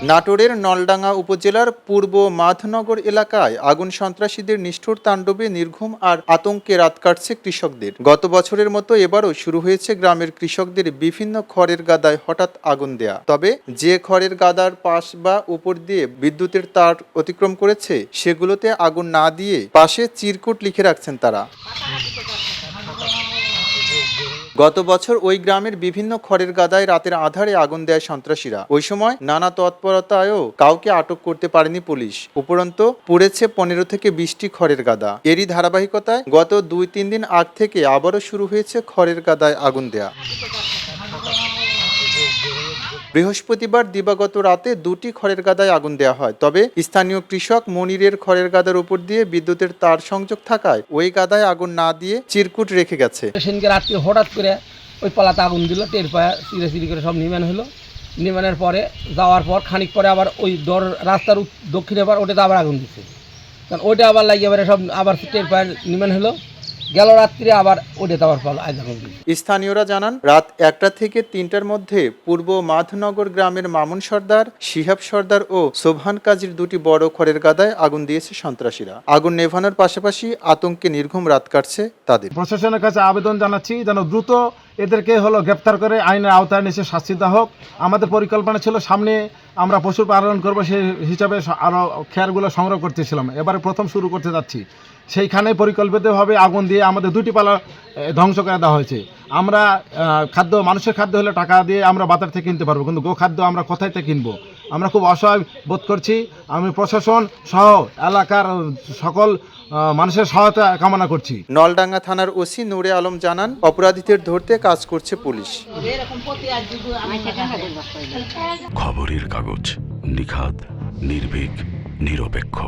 নাটোরের নলডাঙ্গা উপজেলার পূর্ব মাধনগর এলাকায় আগুন সন্ত্রাসীদের নিষ্ঠুর তাণ্ডবে নির্ঘুম আর আতঙ্কে রাত কাটছে কৃষকদের। গত বছরের মতো এবারও শুরু হয়েছে গ্রামের কৃষকদের বিভিন্ন খড়ের গাদায় হঠাৎ আগুন দেয়া। তবে যে খড়ের গাদার পাশ বা উপর দিয়ে বিদ্যুতের তার অতিক্রম করেছে সেগুলোতে আগুন না দিয়ে পাশে চিরকুট লিখে রাখছেন তারা। গত বছর ওই গ্রামের বিভিন্ন খড়ের গাদায় রাতের আঁধারে আগুন দেয় সন্ত্রাসীরা। ওই সময় নানা তৎপরতায়ও কাউকে আটক করতে পারেনি পুলিশ। উপরন্তু পুড়েছে 15 থেকে 20টি খড়ের গাদা। এরই ধারাবাহিকতায় গত 2-3 দিন আগ থেকে আবারও শুরু হয়েছে খড়ের গাদায় আগুন দেয়া। বৃহস্পতিবার দিবাগত রাতে 2টি খড়ের গাদায় আগুন দেওয়া হয়। তবে স্থানীয় কৃষক মনিরের খড়ের গাদার উপর দিয়ে বিদ্যুতের তার সংযোগ থাকায় ওই গাদায় আগুন না দিয়ে চিরকুট রেখে গেছে। সেদিনকে রাত্রে হঠাৎ করে ওই পালাতে আগুন দিল, টের পায়ে চিড়ে করে সব নির্মাণ হলো। নির্মাণের পরে যাওয়ার পর খানিক পরে আবার ওই রাস্তার দক্ষিণে আবার ওটাতে আবার আগুন দিচ্ছে, কারণ ওইটা আবার লাগিয়ে এবারে সব আবার টের পায়ে নির্মাণ হলো। গেল রাত্রে আবার ওটাতে আবার আগুন দিচ্ছে। স্থানীয়রা জানান, রাত 1টা থেকে 3টার মধ্যে পূর্ব মাধনগর গ্রামের মামুন সর্দার, শিহাব সর্দার ও সোবহান কাজীর 2টি বড় খড়ের গাদায় আগুন দিয়েছে সন্ত্রাসীরা। আগুন নেভানোর পাশাপাশি আতঙ্কে নির্ঘুম রাত কাটছে তাদের। প্রশাসনের কাছে আবেদন জানাচ্ছি যেন দ্রুত এদেরকে গ্রেপ্তার করে আইনের আওতায় নিচে শাস্তি দেওয়া হোক। আমাদের পরিকল্পনা ছিল সামনে আমরা পশুর পালন করবো, সেই হিসাবে আরও খেয়ারগুলো সংগ্রহ করতেছিলাম। এবারে প্রথম শুরু করতে যাচ্ছি, সেইখানে পরিকল্পিতভাবে আগুন দিয়ে আমাদের 2টি পালা ধ্বংস করে দেওয়া হয়েছে। আমরা খাদ্য, মানুষের খাদ্য হলে টাকা দিয়ে আমরা বাজার থেকে কিনতে পারবো, কিন্তু গোখাদ্য আমরা কোথায় থেকে কিনবো? আমরা খুব অসহায় বোধ করছি। আমি প্রশাসন সহ এলাকার সকল মানুষের সহায়তা কামনা করছি। নলডাঙ্গা থানার ওসি নূরে আলম জানান, অপরাধীদের ধরতে কাজ করছে পুলিশ। খবরের কাগজ, নিখাত, নির্ভীক, নিরপেক্ষ।